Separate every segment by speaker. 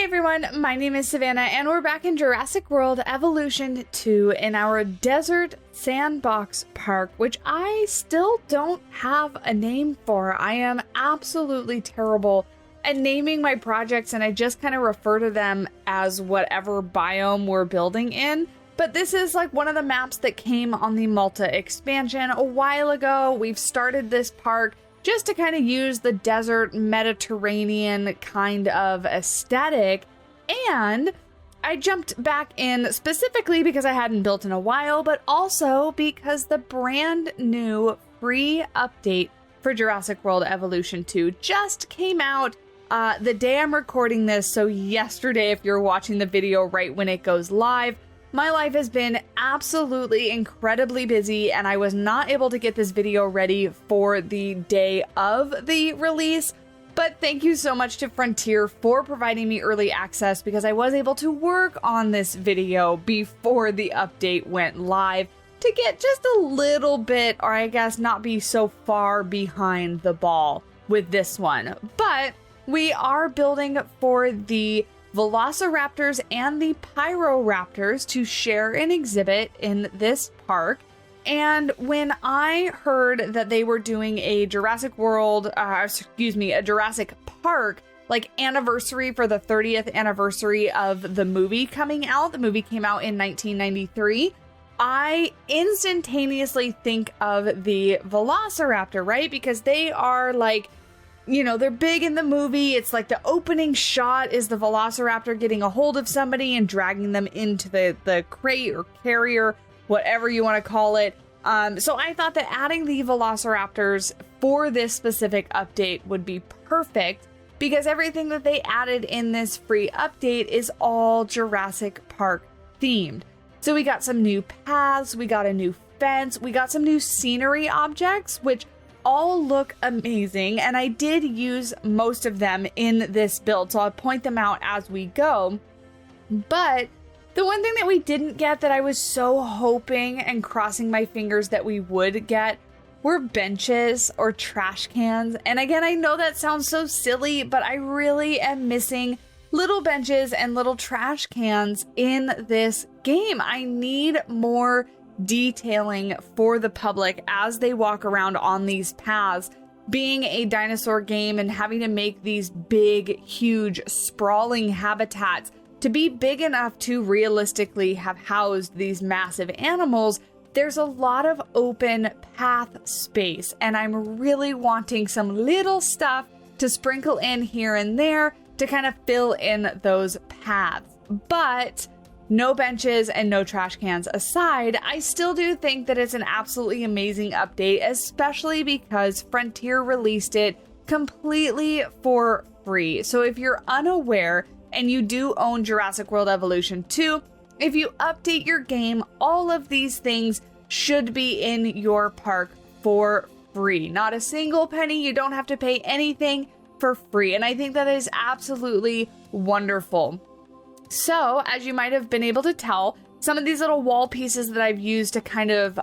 Speaker 1: everyone, my name is Savannah and we're back in Jurassic World Evolution 2 in our desert sandbox park, which I still don't have a name for. I am absolutely terrible at naming my projects and I just kind of refer to them as whatever biome we're building in. But this is like one of the maps that came on the Malta expansion a while ago. We've started this park just to kind of use the desert Mediterranean kind of aesthetic. And I jumped back in specifically because I hadn't built in a while, but also because the brand new free update for Jurassic World Evolution 2 just came out the day I'm recording this. So yesterday, if you're watching the video right when it goes live. My life has been absolutely incredibly busy and I was not able to get this video ready for the day of the release. But thank you so much to Frontier for providing me early access because I was able to work on this video before the update went live to get just a little bit, or I guess not be so far behind the ball with this one. But we are building for the Velociraptors and the Pyroraptors to share an exhibit in this park. And when I heard that they were doing a Jurassic Park like anniversary for the 30th anniversary of the movie coming out, the movie came out in 1993, I instantaneously think of the Velociraptor, right? Because they are like, you know, they're big in the movie. It's like the opening shot is the Velociraptor getting a hold of somebody and dragging them into the crate or carrier, whatever you want to call it. So I thought that adding the Velociraptors for this specific update would be perfect because everything that they added in this free update is all Jurassic Park themed. So we got some new paths, we got a new fence, we got some new scenery objects, which all look amazing, and I did use most of them in this build, so I'll point them out as we go. But the one thing that we didn't get that I was so hoping and crossing my fingers that we would get were benches or trash cans. And again, I know that sounds so silly, but I really am missing little benches and little trash cans in this game. I need more detailing for the public as they walk around on these paths. Being a dinosaur game and having to make these big, huge, sprawling habitats to be big enough to realistically have housed these massive animals, there's a lot of open path space, and I'm really wanting some little stuff to sprinkle in here and there to kind of fill in those paths. But no benches and no trash cans aside, I still do think that it's an absolutely amazing update, especially because Frontier released it completely for free. So if you're unaware and you do own Jurassic World Evolution 2, if you update your game, all of these things should be in your park for free. Not a single penny, you don't have to pay anything for free. And I think that is absolutely wonderful. So, as you might have been able to tell, some of these little wall pieces that I've used to kind of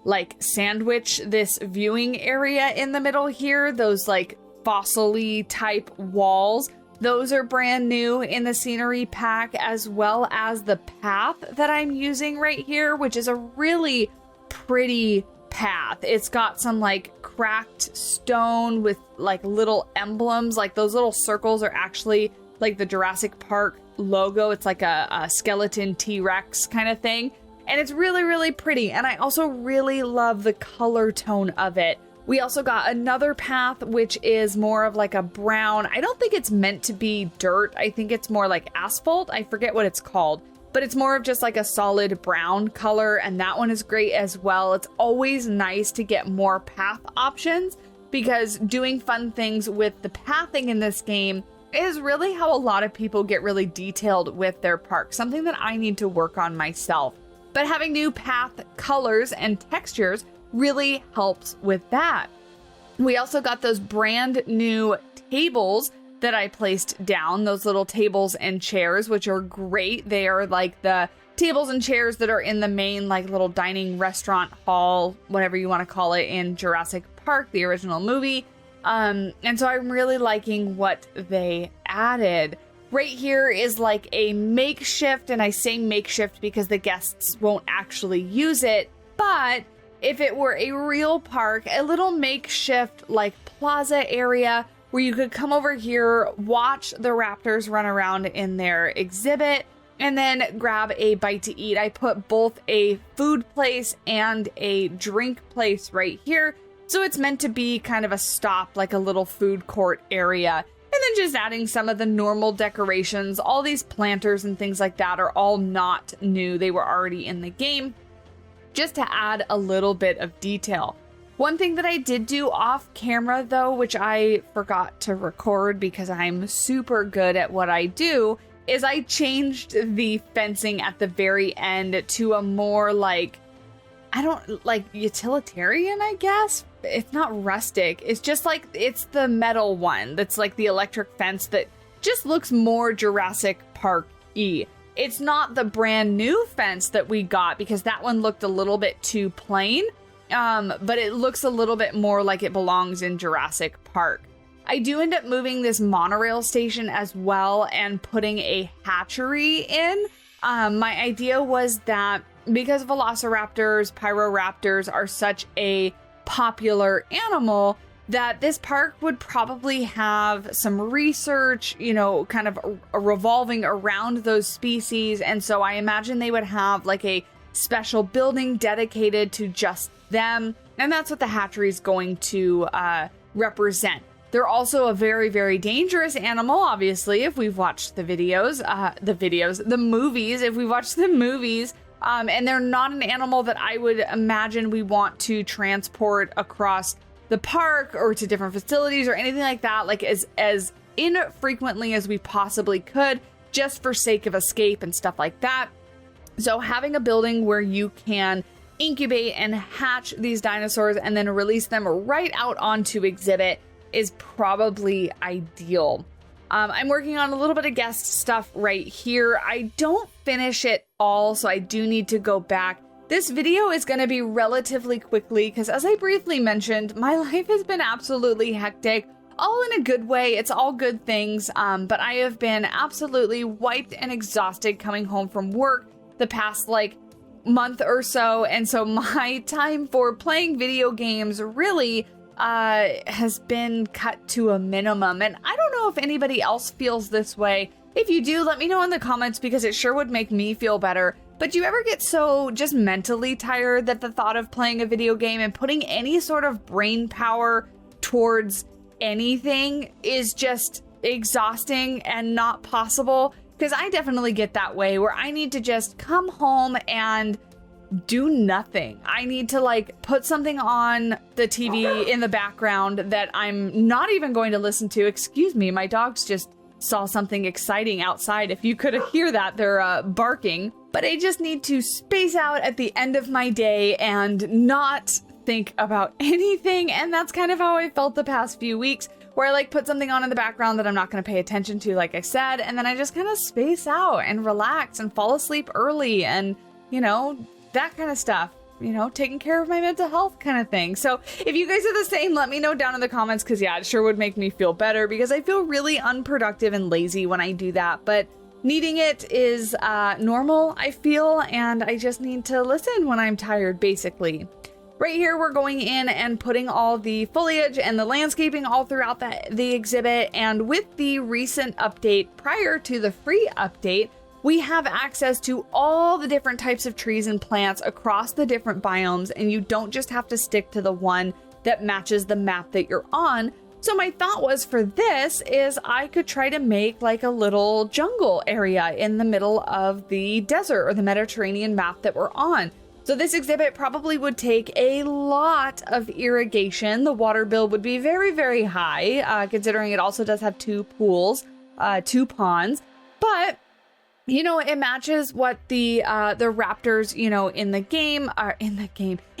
Speaker 1: like sandwich this viewing area in the middle here, those like fossil-y type walls, those are brand new in the scenery pack, as well as the path that I'm using right here, which is a really pretty path. It's got some like cracked stone with like little emblems, like those little circles are actually like the Jurassic Park logo. It's like a skeleton T-Rex kind of thing. And it's really, really pretty. And I also really love the color tone of it. We also got another path, which is more of like a brown. I don't think it's meant to be dirt. I think it's more like asphalt. I forget what it's called, but it's more of just like a solid brown color. And that one is great as well. It's always nice to get more path options because doing fun things with the pathing in this game is really how a lot of people get really detailed with their park, something that I need to work on myself. But having new path colors and textures really helps with that. We also got those brand new tables that I placed down, those little tables and chairs, which are great. They are like the tables and chairs that are in the main like little dining restaurant hall, whatever you want to call it, in Jurassic Park, the original movie. And so I'm really liking what they added. Right here is like a makeshift, and I say makeshift because the guests won't actually use it, but if it were a real park, a little makeshift like plaza area where you could come over here, watch the raptors run around in their exhibit, and then grab a bite to eat. I put both a food place and a drink place right here, so it's meant to be kind of a stop, like a little food court area. And then just adding some of the normal decorations. All these planters and things like that are all not new. They were already in the game, just to add a little bit of detail. One thing that I did do off camera though, which I forgot to record because I'm super good at what I do, is I changed the fencing at the very end to a more like, utilitarian, I guess. It's not rustic. It's just like, it's the metal one that's like the electric fence that just looks more Jurassic Park-y. It's not the brand new fence that we got because that one looked a little bit too plain. But it looks a little bit more like it belongs in Jurassic Park. I do end up moving this monorail station as well and putting a hatchery in. My idea was that because Velociraptors, Pyroraptors are such a popular animal, that this park would probably have some research, you know, kind of revolving around those species. And so I imagine they would have like a special building dedicated to just them. And that's what the hatchery is going to represent. They're also a very, very dangerous animal, obviously, if we've watched the movies, if we've watched the movies. And they're not an animal that I would imagine we want to transport across the park or to different facilities or anything like that, like as infrequently as we possibly could, just for sake of escape and stuff like that. So having a building where you can incubate and hatch these dinosaurs and then release them right out onto exhibit is probably ideal. I'm working on a little bit of guest stuff right here. I don't finish it all, so I do need to go back. This video is going to be relatively quickly because, as I briefly mentioned, my life has been absolutely hectic, all in a good way. It's all good things, but I have been absolutely wiped and exhausted coming home from work the past month or so, and so my time for playing video games really has been cut to a minimum. And I don't know if anybody else feels this way. If you do, let me know in the comments because it sure would make me feel better. But do you ever get so just mentally tired that the thought of playing a video game and putting any sort of brain power towards anything is just exhausting and not possible? Because I definitely get that way where I need to just come home and do nothing. I need to put something on the TV in the background that I'm not even going to listen to. Excuse me, my dogs just saw something exciting outside. If you could hear that, they're barking. But I just need to space out at the end of my day and not think about anything. And that's kind of how I felt the past few weeks, where I put something on in the background that I'm not going to pay attention to, like I said, and then I just kind of space out and relax and fall asleep early and, that kind of stuff, taking care of my mental health kind of thing. So if you guys are the same, let me know down in the comments, because yeah, it sure would make me feel better, because I feel really unproductive and lazy when I do that. But needing it is normal, I feel, and I just need to listen when I'm tired, basically. Right here, we're going in and putting all the foliage and the landscaping all throughout the exhibit. And with the recent update prior to the free update, we have access to all the different types of trees and plants across the different biomes, and you don't just have to stick to the one that matches the map that you're on. So my thought was, for this is I could try to make a little jungle area in the middle of the desert or the Mediterranean map that we're on. So this exhibit probably would take a lot of irrigation. The water bill would be very, very high, considering it also does have 2 pools, 2 ponds, but it matches what the raptors,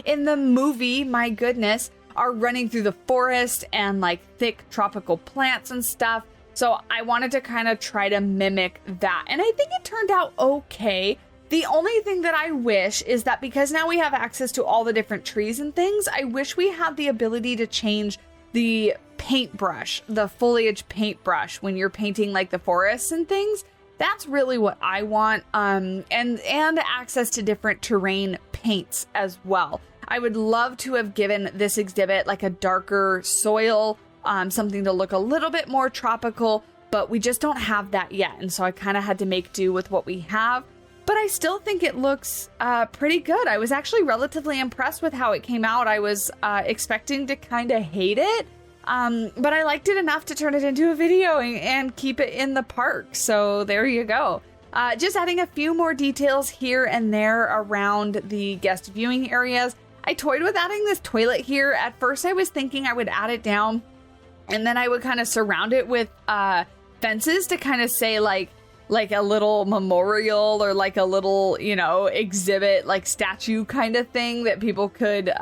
Speaker 1: in the movie, my goodness, are running through the forest and thick tropical plants and stuff. So I wanted to kind of try to mimic that. And I think it turned out okay. The only thing that I wish is that, because now we have access to all the different trees and things, I wish we had the ability to change the paintbrush, the foliage paintbrush when you're painting like the forests and things. That's really what I want, and access to different terrain paints as well. I would love to have given this exhibit like a darker soil, something to look a little bit more tropical, but we just don't have that yet. And so I kind of had to make do with what we have, but I still think it looks pretty good. I was actually relatively impressed with how it came out. I was expecting to kind of hate it, but I liked it enough to turn it into a video and keep it in the park. So there you go. Just adding a few more details here and there around the guest viewing areas. I toyed with adding this toilet here. At first I was thinking I would add it down and then I would kind of surround it with fences to kind of say like a little memorial or like a little, you know, exhibit, like statue kind of thing that people could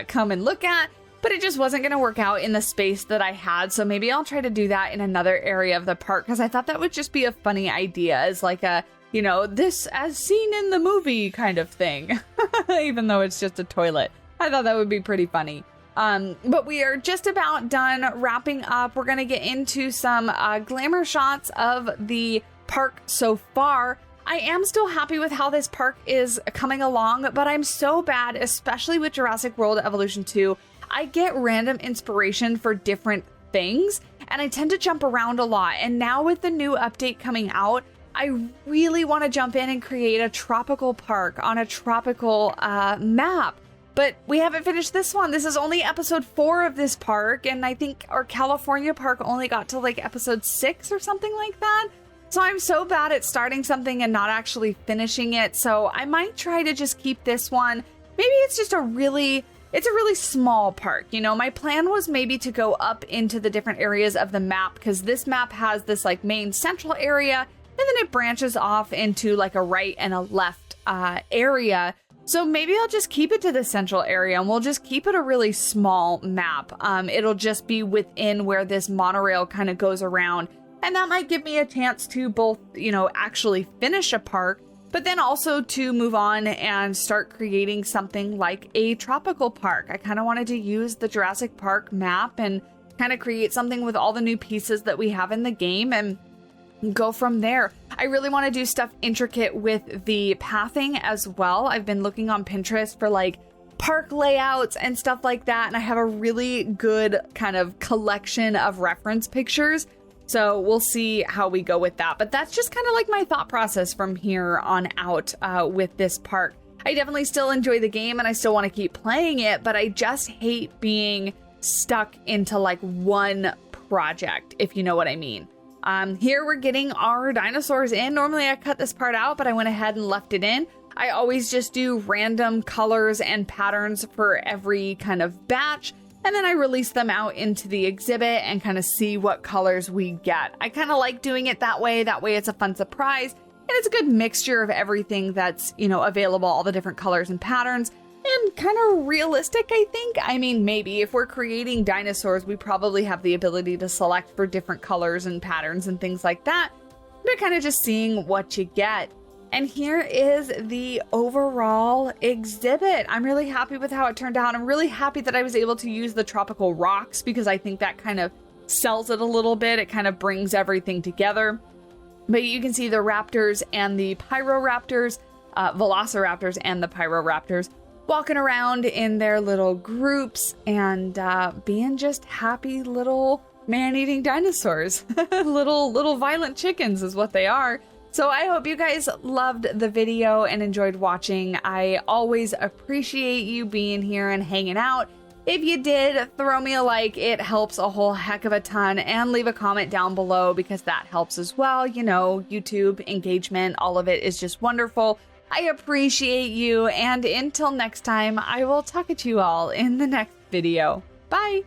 Speaker 1: come and look at. But it just wasn't going to work out in the space that I had. So maybe I'll try to do that in another area of the park, because I thought that would just be a funny idea, as like a, you know, this as seen in the movie kind of thing, even though it's just a toilet. I thought that would be pretty funny. But we are just about done wrapping up. We're going to get into some glamour shots of the park so far. I am still happy with how this park is coming along, but I'm so bad, especially with Jurassic World Evolution 2. I get random inspiration for different things, and I tend to jump around a lot. And now with the new update coming out, I really want to jump in and create a tropical park on a tropical map. But we haven't finished this one. This is only episode 4 of this park, and I think our California park only got to like episode 6 or something like that. So I'm so bad at starting something and not actually finishing it. So I might try to just keep this one. Maybe it's just a really small park. You know, my plan was maybe to go up into the different areas of the map, because this map has this like main central area, and then it branches off into like a right and a left area. So maybe I'll just keep it to the central area and we'll just keep it a really small map. It'll just be within where this monorail kind of goes around. And that might give me a chance to both, you know, actually finish a park, but then also to move on and start creating something like a tropical park. I kind of wanted to use the Jurassic Park map and kind of create something with all the new pieces that we have in the game and go from there. I really want to do stuff intricate with the pathing as well. I've been looking on Pinterest for like park layouts and stuff like that, and I have a really good kind of collection of reference pictures. So we'll see how we go with that. But that's just kind of like my thought process from here on out with this park. I definitely still enjoy the game and I still want to keep playing it, but I just hate being stuck into like one project, if you know what I mean. Here we're getting our dinosaurs in. Normally I cut this part out, but I went ahead and left it in. I always just do random colors and patterns for every kind of batch. And then I release them out into the exhibit and kind of see what colors we get. I kind of like doing it that way. That way it's a fun surprise. And it's a good mixture of everything that's, you know, available, all the different colors and patterns. And kind of realistic, I think. I mean, maybe if we're creating dinosaurs, we probably have the ability to select for different colors and patterns and things like that. But kind of just seeing what you get. And here is the overall exhibit. I'm really happy with how it turned out. I'm really happy that I was able to use the tropical rocks, because I think that kind of sells it a little bit. It kind of brings everything together. But you can see the raptors and the Pyroraptors, Velociraptors and the Pyroraptors, walking around in their little groups and being just happy little man-eating dinosaurs. little violent chickens is what they are. So I hope you guys loved the video and enjoyed watching. I always appreciate you being here and hanging out. If you did, throw me a like. It helps a whole heck of a ton. And leave a comment down below, because that helps as well. You know, YouTube engagement, all of it is just wonderful. I appreciate you. And until next time, I will talk at you all in the next video. Bye!